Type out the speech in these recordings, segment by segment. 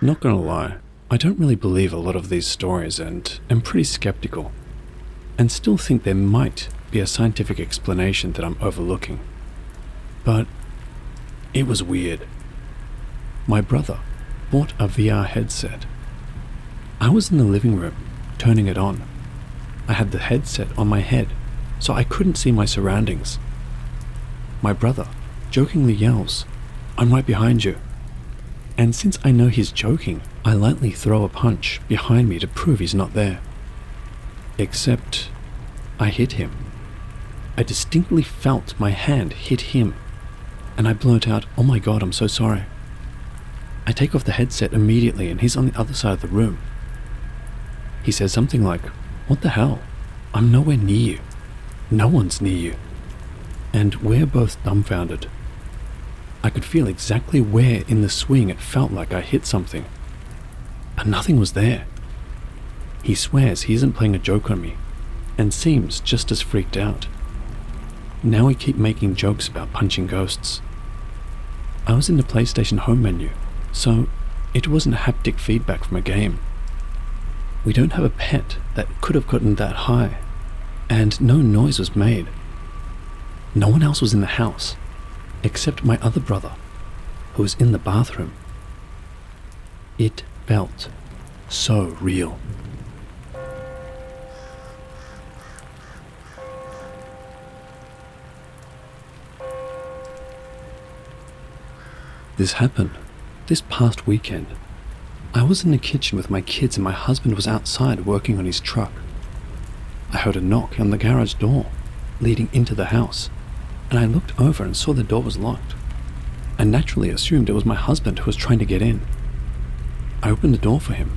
Not gonna lie, I don't really believe a lot of these stories and am pretty skeptical, and still think there might be a scientific explanation that I'm overlooking. But it was weird. My brother bought a VR headset. I was in the living room, turning it on. I had the headset on my head, so I couldn't see my surroundings. My brother jokingly yells, "I'm right behind you." And since I know he's joking, I lightly throw a punch behind me to prove he's not there. Except, I hit him. I distinctly felt my hand hit him, and I blurt out, "Oh my God, I'm so sorry." I take off the headset immediately and he's on the other side of the room. He says something like, "What the hell? I'm nowhere near you. No one's near you." And we're both dumbfounded. I could feel exactly where in the swing it felt like I hit something, but nothing was there. He swears he isn't playing a joke on me, and seems just as freaked out. Now we keep making jokes about punching ghosts. I was in the PlayStation home menu, so it wasn't haptic feedback from a game. We don't have a pet that could have gotten that high, and no noise was made. No one else was in the house, except my other brother, who was in the bathroom. It felt so real. This happened this past weekend. I was in the kitchen with my kids and my husband was outside working on his truck. I heard a knock on the garage door leading into the house, and I looked over and saw the door was locked. I naturally assumed it was my husband who was trying to get in. I opened the door for him,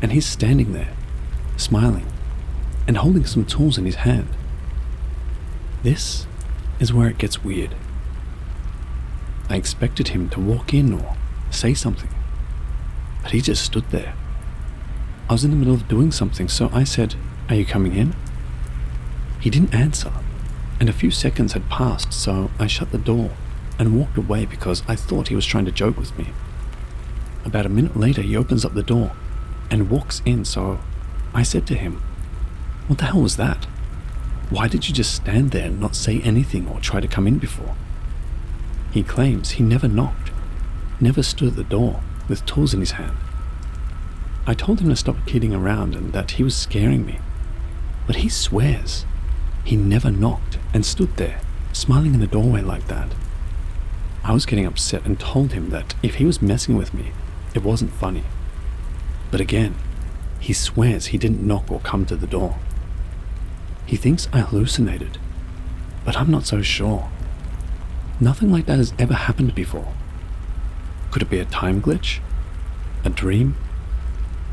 and he's standing there, smiling, and holding some tools in his hand. This is where it gets weird. I expected him to walk in or say something, but he just stood there. I was in the middle of doing something, so I said, "Are you coming in?" He didn't answer, and a few seconds had passed, so I shut the door and walked away because I thought he was trying to joke with me. About a minute later, he opens up the door and walks in, so I said to him, "What the hell was that? Why did you just stand there and not say anything or try to come in before?" He claims he never knocked, never stood at the door with tools in his hand. I told him to stop kidding around and that he was scaring me, but he swears he never knocked and stood there, smiling in the doorway like that. I was getting upset and told him that if he was messing with me, it wasn't funny. But again, he swears he didn't knock or come to the door. He thinks I hallucinated, but I'm not so sure. Nothing like that has ever happened before. Could it be a time glitch? A dream?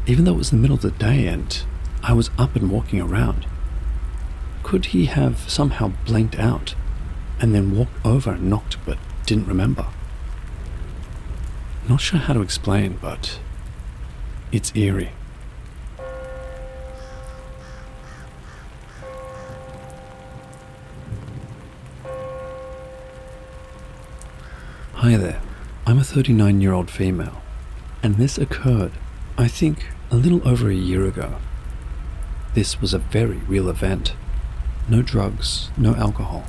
Even though it was the middle of the day and I was up and walking around, could he have somehow blanked out and then walked over and knocked but didn't remember? Not sure how to explain, but it's eerie. Hi there, I'm a 39-year-old female, and this occurred, I think, a little over a year ago. This was a very real event. No drugs, no alcohol.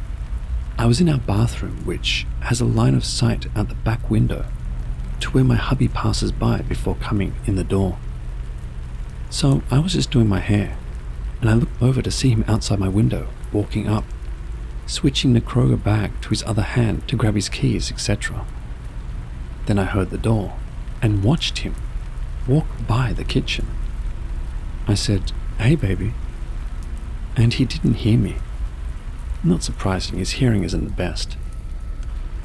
I was in our bathroom, which has a line of sight out the back window to where my hubby passes by before coming in the door. So I was just doing my hair, and I looked over to see him outside my window, walking up, switching the Kroger bag to his other hand to grab his keys, etc. Then I heard the door and watched him walk by the kitchen. I said, "Hey baby," and he didn't hear me. Not surprising, his hearing isn't the best.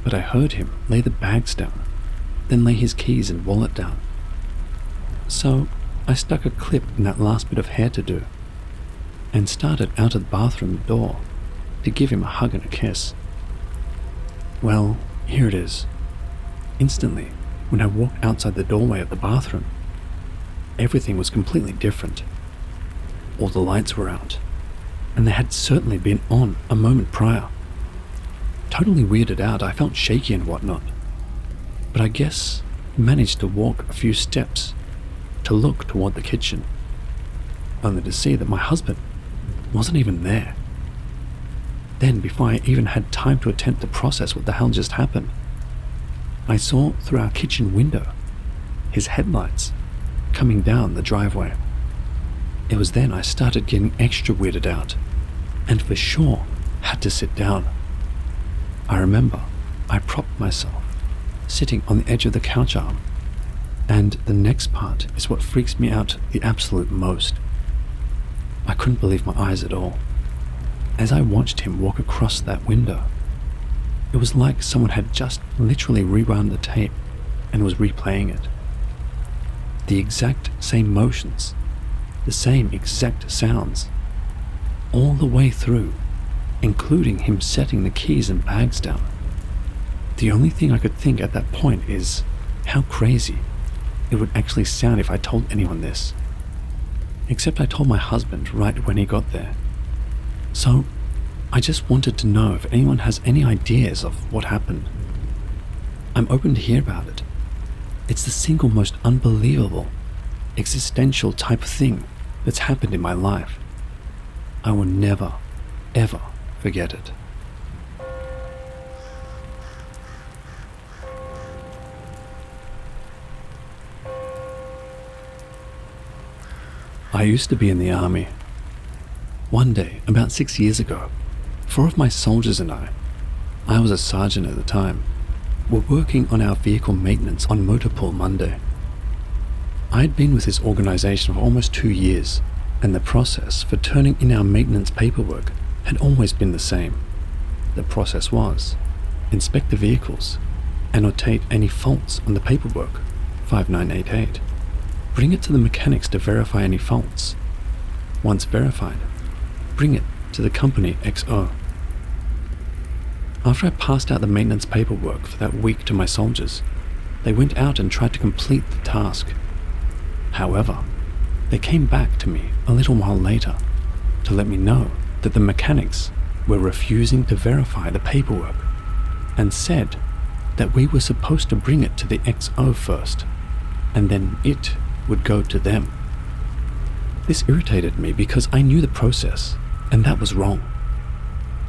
But I heard him lay the bags down, then lay his keys and wallet down. So I stuck a clip in that last bit of hair to do, and started out of the bathroom door to give him a hug and a kiss. Well, here it is. Instantly, when I walked outside the doorway of the bathroom, everything was completely different. All the lights were out, and they had certainly been on a moment prior. Totally weirded out, I felt shaky and whatnot. But I guess managed to walk a few steps to look toward the kitchen, only to see that my husband wasn't even there. Then, before I even had time to attempt to process what the hell just happened, I saw through our kitchen window his headlights coming down the driveway. It was then I started getting extra weirded out, and for sure had to sit down. I remember I propped myself, sitting on the edge of the couch arm, and the next part is what freaks me out the absolute most. I couldn't believe my eyes at all. As I watched him walk across that window, it was like someone had just literally rewound the tape and was replaying it. The exact same motions, the same exact sounds, all the way through, including him setting the keys and bags down. The only thing I could think at that point is how crazy it would actually sound if I told anyone this. Except I told my husband right when he got there. So I just wanted to know if anyone has any ideas of what happened. I'm open to hear about it. It's the single most unbelievable, existential type of thing that's happened in my life. I will never, ever forget it. I used to be in the army. One day, about 6 years ago, 4 of my soldiers and I was a sergeant at the time, were working on our vehicle maintenance on Motorpool Monday. I had been with this organization for almost 2 years, and the process for turning in our maintenance paperwork had always been the same. The process was inspect the vehicles, annotate any faults on the paperwork, 5988, bring it to the mechanics to verify any faults. Once verified, bring it to the company XO. After I passed out the maintenance paperwork for that week to my soldiers, they went out and tried to complete the task. However, they came back to me a little while later to let me know that the mechanics were refusing to verify the paperwork and said that we were supposed to bring it to the XO first, and then it would go to them. This irritated me because I knew the process, and that was wrong.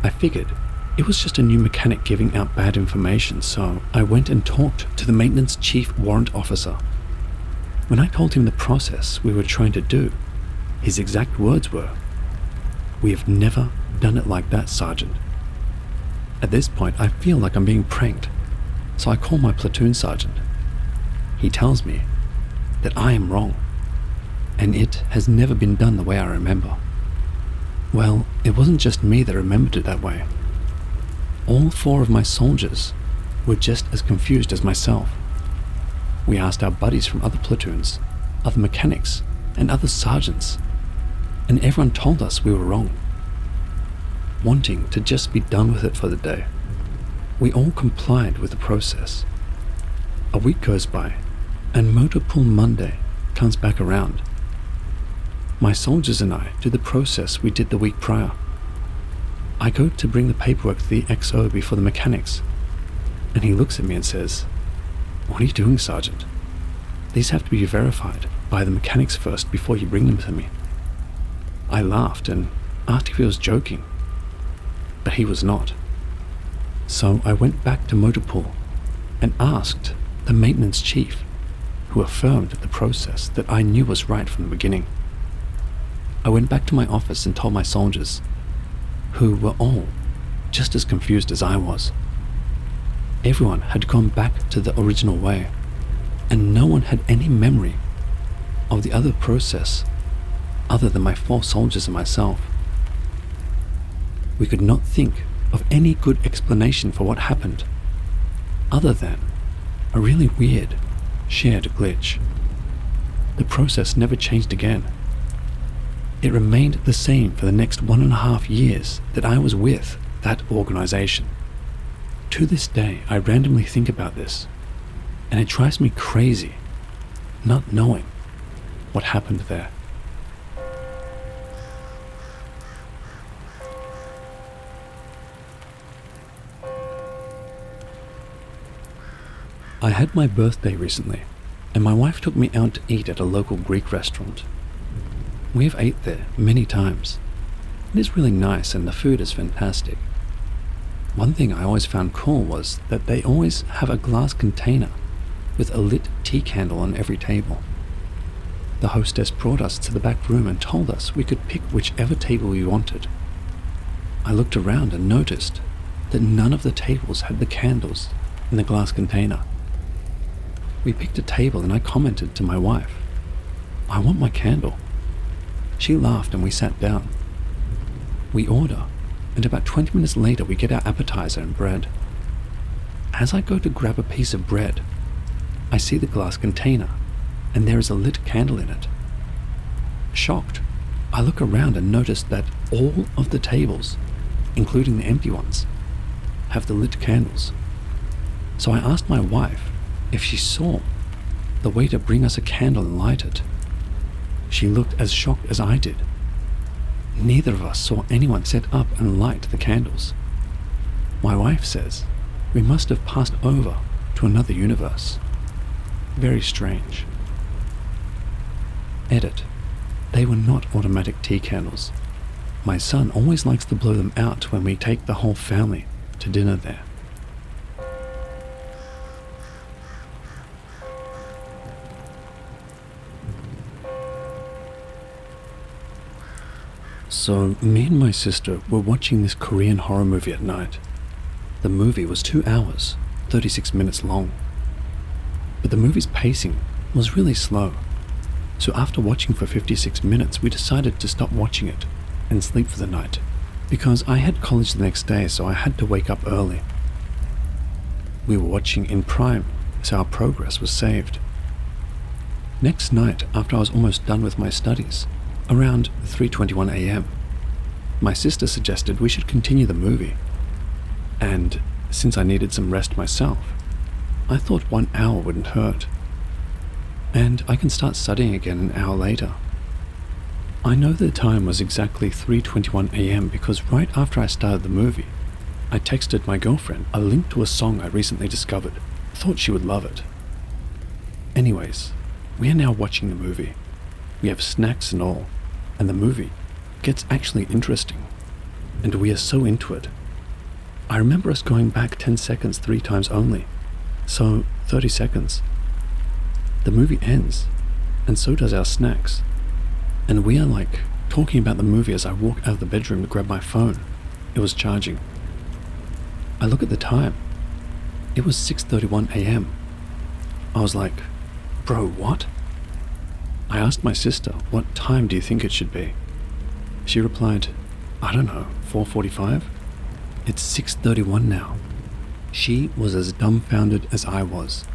I figured it was just a new mechanic giving out bad information, so I went and talked to the maintenance chief warrant officer. When I told him the process we were trying to do, his exact words were, "We have never done it like that, Sergeant." At this point, I feel like I'm being pranked, so I call my platoon sergeant. He tells me that I am wrong, and it has never been done the way I remember. Well, it wasn't just me that remembered it that way. All 4 of my soldiers were just as confused as myself. We asked our buddies from other platoons, other mechanics, and other sergeants, and everyone told us we were wrong, wanting to just be done with it for the day. We all complied with the process. A week goes by, and Motorpool Monday comes back around. My soldiers and I do the process we did the week prior. I go to bring the paperwork to the XO before the mechanics, and he looks at me and says, "What are you doing, Sergeant? These have to be verified by the mechanics first before you bring them to me." I laughed and asked if he was joking, but he was not. So I went back to Motorpool and asked the maintenance chief, who affirmed the process that I knew was right from the beginning. I went back to my office and told my soldiers, who were all just as confused as I was. Everyone had gone back to the original way, and no one had any memory of the other process other than my 4 soldiers and myself. We could not think of any good explanation for what happened, other than a really weird, shared glitch. The process never changed again. It remained the same for the next 1.5 years that I was with that organization. To this day, I randomly think about this, and it drives me crazy not knowing what happened there. I had my birthday recently, and my wife took me out to eat at a local Greek restaurant. We have ate there many times. It is really nice and the food is fantastic. One thing I always found cool was that they always have a glass container with a lit tea candle on every table. The hostess brought us to the back room and told us we could pick whichever table we wanted. I looked around and noticed that none of the tables had the candles in the glass container. We picked a table and I commented to my wife, "I want my candle." She laughed and we sat down. We order, and about 20 minutes later we get our appetizer and bread. As I go to grab a piece of bread, I see the glass container, and there is a lit candle in it. Shocked, I look around and notice that all of the tables, including the empty ones, have the lit candles. So I asked my wife if she saw the waiter bring us a candle and light it. She looked as shocked as I did. Neither of us saw anyone set up and light the candles. My wife says we must have passed over to another universe. Very strange. Edit. They were not automatic tea candles. My son always likes to blow them out when we take the whole family to dinner there. So, me and my sister were watching this Korean horror movie at night. The movie was 2 hours, 36 minutes long. But the movie's pacing was really slow. So after watching for 56 minutes, we decided to stop watching it and sleep for the night, because I had college the next day, so I had to wake up early. We were watching in Prime, so our progress was saved. Next night, after I was almost done with my studies, around 3:21 a.m., my sister suggested we should continue the movie. And since I needed some rest myself, I thought 1 hour wouldn't hurt. And I can start studying again an hour later. I know the time was exactly 3:21 a.m. because right after I started the movie, I texted my girlfriend a link to a song I recently discovered. Thought she would love it. Anyways, we are now watching the movie. We have snacks and all, and the movie gets actually interesting, and we are so into it. I remember us going back 10 seconds 3 times only, so 30 seconds. The movie ends, and so does our snacks, and we are like talking about the movie as I walk out of the bedroom to grab my phone. It was charging. I look at the time. It was 6:31 a.m. I was like, bro, what? I asked my sister, what time do you think it should be? She replied, I don't know, 4:45? It's 6:31 now. She was as dumbfounded as I was.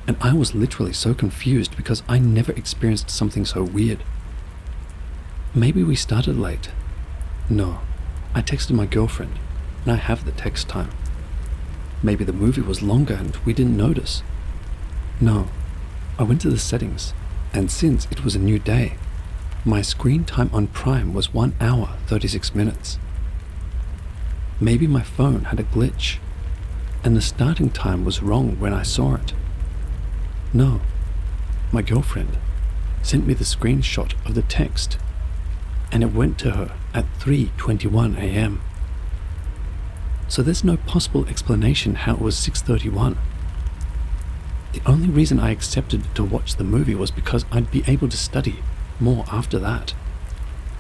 And I was literally so confused because I never experienced something so weird. Maybe we started late. No, I texted my girlfriend, and I have the text time. Maybe the movie was longer and we didn't notice. No, I went to the settings, and since it was a new day, my screen time on Prime was 1 hour, 36 minutes. Maybe my phone had a glitch, and the starting time was wrong when I saw it. No, my girlfriend sent me the screenshot of the text, and it went to her at 3:21 a.m. So there's no possible explanation how it was 6:31. The only reason I accepted to watch the movie was because I'd be able to study more after that.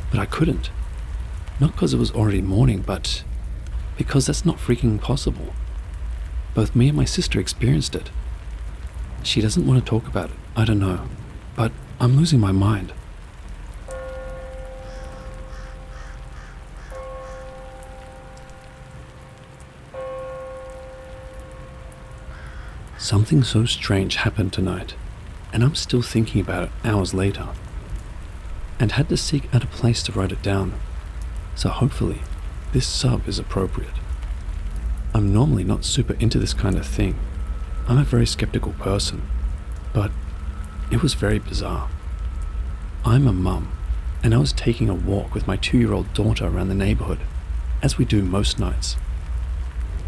But I couldn't. Not because it was already morning, but because that's not freaking possible. Both me and my sister experienced it. She doesn't want to talk about it, I don't know, but I'm losing my mind. Something so strange happened tonight, and I'm still thinking about it hours later, and had to seek out a place to write it down, so hopefully this sub is appropriate. I'm normally not super into this kind of thing. I'm a very skeptical person, but it was very bizarre. I'm a mum, and I was taking a walk with my 2-year-old daughter around the neighborhood, as we do most nights.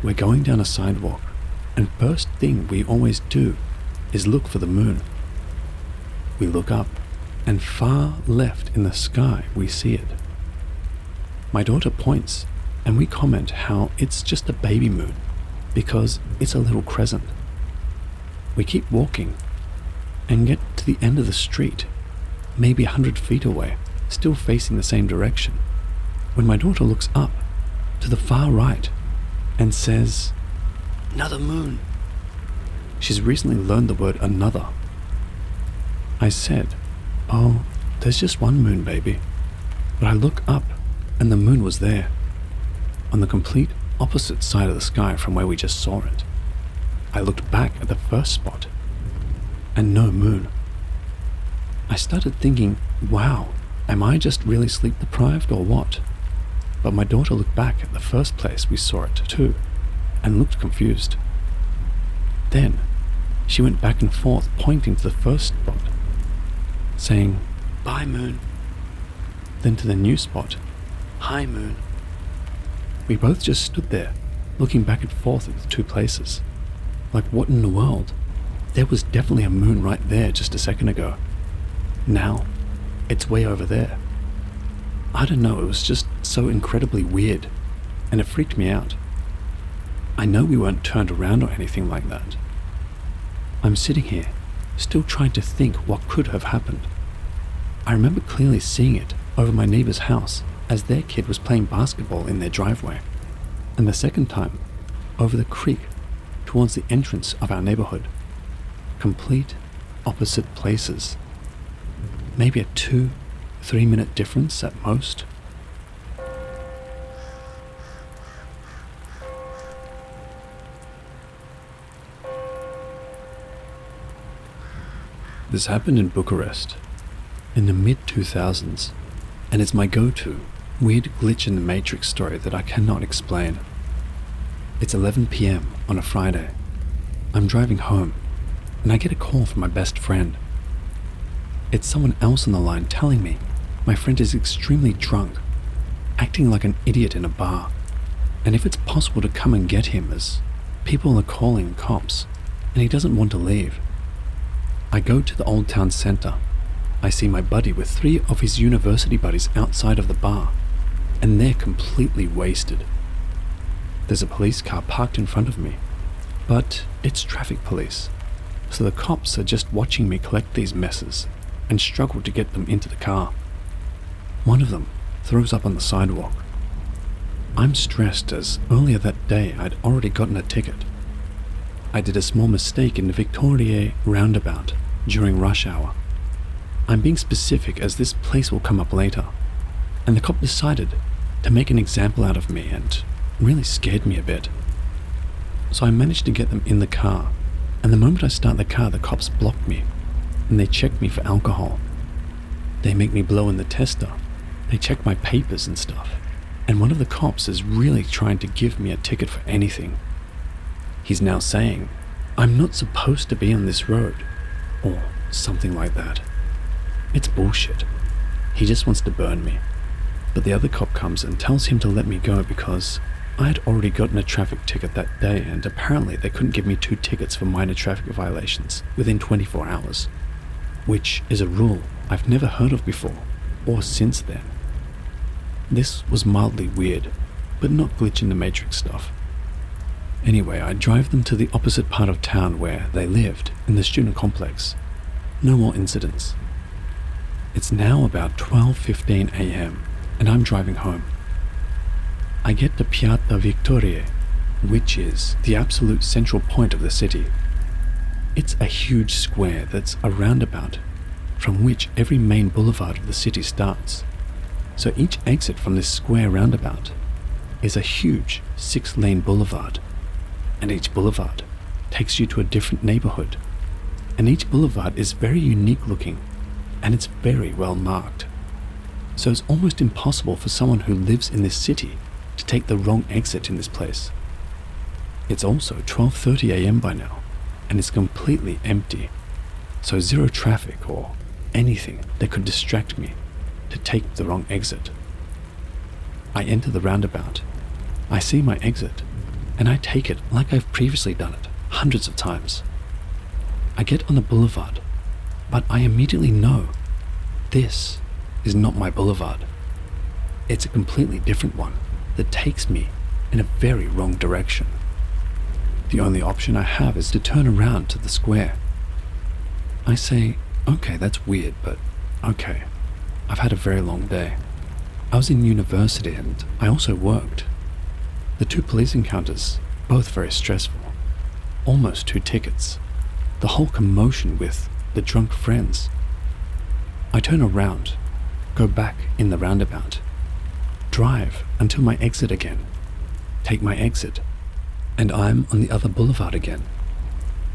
We're going down a sidewalk, and first thing we always do is look for the moon. We look up, and far left in the sky we see it. My daughter points, and we comment how it's just a baby moon because it's a little crescent. We keep walking and get to the end of the street, maybe 100 feet away, still facing the same direction, when my daughter looks up to the far right and says, "Another moon." She's recently learned the word another. I said, "Oh, there's just one moon, baby." But I look up and the moon was there, on the complete opposite side of the sky from where we just saw it. I looked back at the first spot, and no moon. I started thinking, wow, am I just really sleep deprived or what? But my daughter looked back at the first place we saw it too, and looked confused. Then, she went back and forth pointing to the first spot, saying, "Bye, moon." Then to the new spot, "Hi, moon." We both just stood there, looking back and forth at the two places. Like, what in the world? There was definitely a moon right there just a second ago. Now, it's way over there. I don't know, it was just so incredibly weird, and it freaked me out. I know we weren't turned around or anything like that. I'm sitting here, still trying to think what could have happened. I remember clearly seeing it over my neighbor's house as their kid was playing basketball in their driveway, and the second time, over the creek towards the entrance of our neighborhood. Complete opposite places. Maybe a 2-3 minute difference at most. This happened in Bucharest in the mid-2000s, and it's my go-to weird glitch in the Matrix story that I cannot explain. It's 11 p.m. on a Friday. I'm driving home, and I get a call from my best friend. It's someone else on the line telling me my friend is extremely drunk, acting like an idiot in a bar, and if it's possible to come and get him as people are calling cops, and he doesn't want to leave. I go to the old town center. I see my buddy with 3 of his university buddies outside of the bar, and they're completely wasted. There's a police car parked in front of me, but it's traffic police, so the cops are just watching me collect these messes and struggle to get them into the car. One of them throws up on the sidewalk. I'm stressed as earlier that day I'd already gotten a ticket. I did a small mistake in the Victoria roundabout during rush hour. I'm being specific as this place will come up later, and the cop decided to make an example out of me and really scared me a bit. So I managed to get them in the car, and the moment I start the car, the cops block me, and they check me for alcohol. They make me blow in the tester. They check my papers and stuff, and one of the cops is really trying to give me a ticket for anything. He's now saying, I'm not supposed to be on this road, or something like that. It's bullshit. He just wants to burn me. But the other cop comes and tells him to let me go because I had already gotten a traffic ticket that day, and apparently they couldn't give me 2 tickets for minor traffic violations within 24 hours, which is a rule I've never heard of before, or since then. This was mildly weird, but not glitch in the Matrix stuff. Anyway, I drive them to the opposite part of town where they lived, in the student complex. No more incidents. It's now about 12:15 a.m. and I'm driving home. I get to Piazza Victoria, which is the absolute central point of the city. It's a huge square that's a roundabout from which every main boulevard of the city starts. So each exit from this square roundabout is a huge 6-lane boulevard, and each boulevard takes you to a different neighborhood, and each boulevard is very unique looking, and it's very well marked. So it's almost impossible for someone who lives in this city to take the wrong exit in this place. It's also 12:30 a.m. by now, and it's completely empty, so zero traffic or anything that could distract me to take the wrong exit. I enter the roundabout. I see my exit, and I take it like I've previously done it, hundreds of times. I get on the boulevard, but I immediately know this is not my boulevard. It's a completely different one that takes me in a very wrong direction. The only option I have is to turn around to the square. I say, okay, that's weird, but okay. I've had a very long day. I was in university and I also worked. The 2 police encounters, both very stressful. Almost 2 tickets. The whole commotion with the drunk friends. I turn around, go back in the roundabout, drive until my exit again, take my exit, and I'm on the other boulevard again.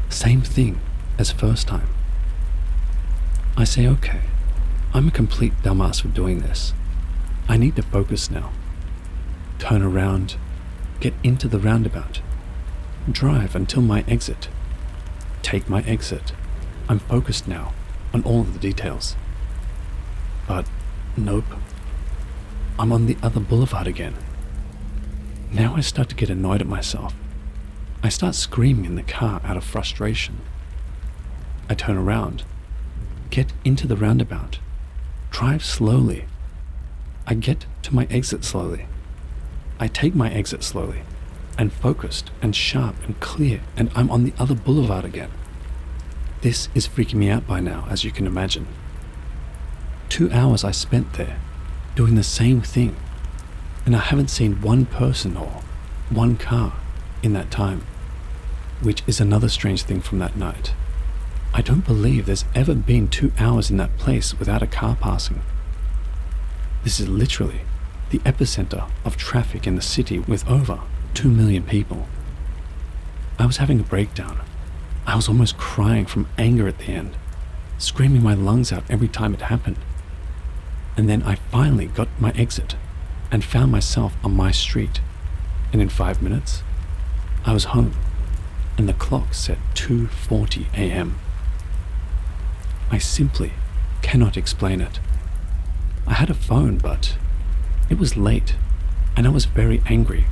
Same thing as first time. I say, okay, I'm a complete dumbass for doing this. I need to focus now. Turn around, get into the roundabout, drive until my exit, take my exit. I'm focused now on all of the details. But nope, I'm on the other boulevard again. Now I start to get annoyed at myself. I start screaming in the car out of frustration. I turn around, get into the roundabout, drive slowly. I get to my exit slowly. I take my exit slowly, and focused and sharp and clear, and I'm on the other boulevard again. This is freaking me out by now, as you can imagine. 2 hours I spent there, doing the same thing, and I haven't seen one person or one car in that time, which is another strange thing from that night. I don't believe there's ever been 2 hours in that place without a car passing. This is literally the epicenter of traffic in the city with over 2 million people. I was having a breakdown. I was almost crying from anger at the end, screaming my lungs out every time it happened. And then I finally got my exit and found myself on my street. And in 5 minutes, I was home, and the clock said 2:40 a.m. I simply cannot explain it. I had a phone, but it was late, and I was very angry,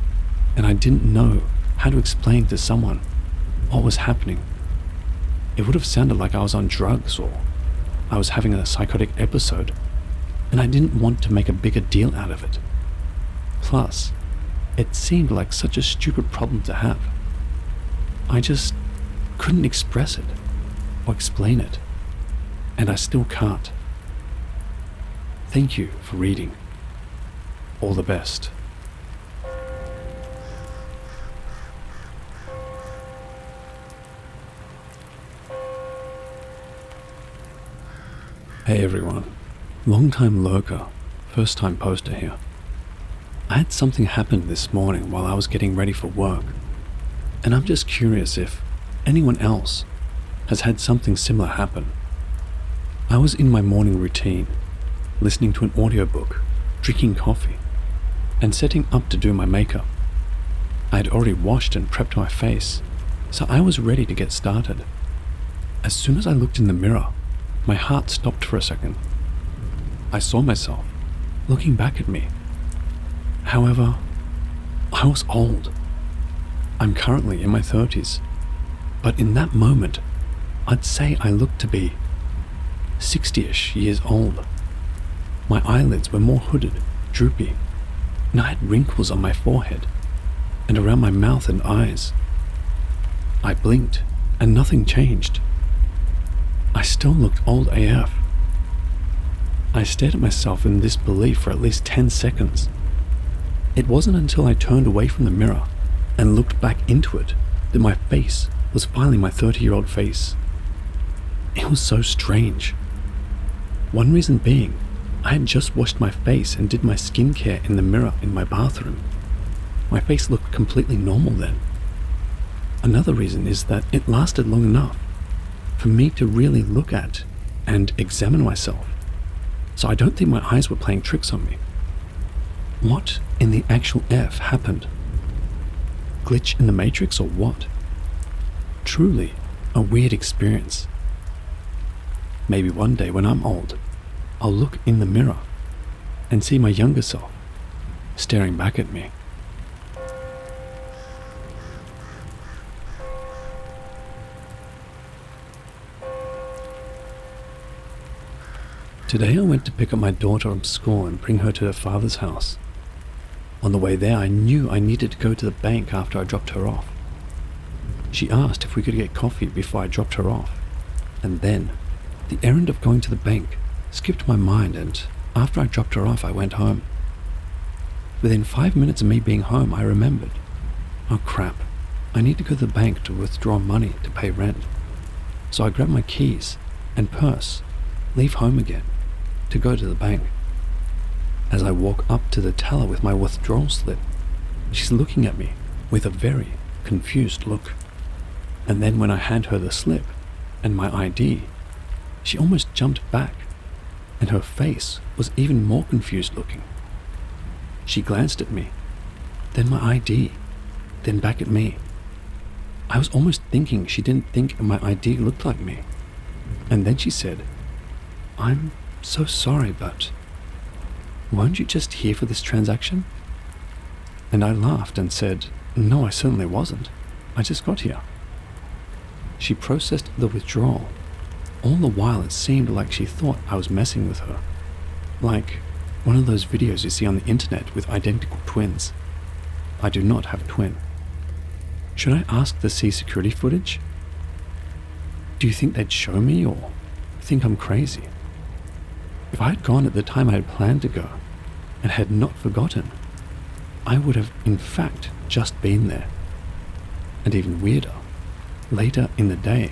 and I didn't know how to explain to someone what was happening. It would have sounded like I was on drugs or I was having a psychotic episode, and I didn't want to make a bigger deal out of it. Plus, it seemed like such a stupid problem to have. I just couldn't express it or explain it, and I still can't. Thank you for reading. All the best. Hey everyone, long-time lurker, first-time poster here. I had something happen this morning while I was getting ready for work, and I'm just curious if anyone else has had something similar happen. I was in my morning routine, listening to an audiobook, drinking coffee, and setting up to do my makeup. I had already washed and prepped my face, so I was ready to get started. As soon as I looked in the mirror, my heart stopped for a second. I saw myself looking back at me. However, I was old. I'm currently in my 30s, but in that moment, I'd say I looked to be 60-ish years old. My eyelids were more hooded, droopy, and I had wrinkles on my forehead and around my mouth and eyes. I blinked and nothing changed. I still looked old AF. I stared at myself in disbelief for at least 10 seconds. It wasn't until I turned away from the mirror and looked back into it that my face was finally my 30-year-old face. It was so strange. One reason being, I had just washed my face and did my skincare in the mirror in my bathroom. My face looked completely normal then. Another reason is that it lasted long enough for me to really look at and examine myself, so I don't think my eyes were playing tricks on me. What in the actual F happened? Glitch in the Matrix or what? Truly a weird experience. Maybe one day when I'm old, I'll look in the mirror and see my younger self staring back at me. Today I went to pick up my daughter from school and bring her to her father's house. On the way there, I knew I needed to go to the bank after I dropped her off. She asked if we could get coffee before I dropped her off, and then the errand of going to the bank skipped my mind, and after I dropped her off, I went home. Within 5 minutes of me being home, I remembered, oh crap, I need to go to the bank to withdraw money to pay rent. So I grabbed my keys and purse, leave home again, to go to the bank. As I walk up to the teller with my withdrawal slip, she's looking at me with a very confused look. And then when I hand her the slip and my ID, she almost jumped back, and her face was even more confused looking. She glanced at me, then my ID, then back at me. I was almost thinking she didn't think my ID looked like me. And then she said, "I'm so sorry, but weren't you just here for this transaction?" And I laughed and said, "No, I certainly wasn't. I just got here." She processed the withdrawal. All the while it seemed like she thought I was messing with her. Like one of those videos you see on the internet with identical twins. I do not have a twin. Should I ask to see security footage? Do you think they'd show me, or think I'm crazy? If I had gone at the time I had planned to go, and had not forgotten, I would have in fact just been there. And even weirder, later in the day,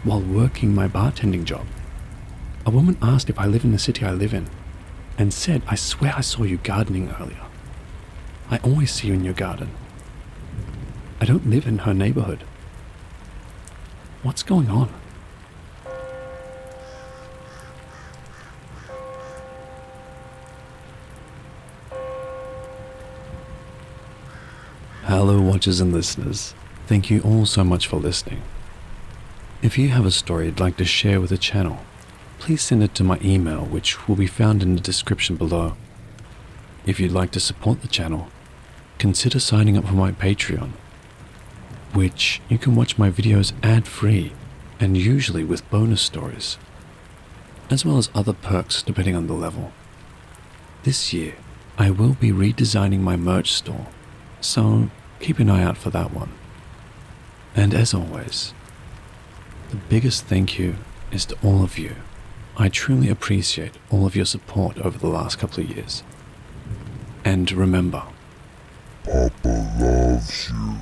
while working my bartending job, a woman asked if I live in the city I live in, and said, "I swear I saw you gardening earlier. I always see you in your garden." I don't live in her neighborhood. What's going on? Hello watchers and listeners, thank you all so much for listening. If you have a story you'd like to share with the channel, please send it to my email, which will be found in the description below. If you'd like to support the channel, consider signing up for my Patreon, which you can watch my videos ad-free and usually with bonus stories, as well as other perks depending on the level. This year, I will be redesigning my merch store, so keep an eye out for that one. And as always, the biggest thank you is to all of you. I truly appreciate all of your support over the last couple of years. And remember, Papa loves you.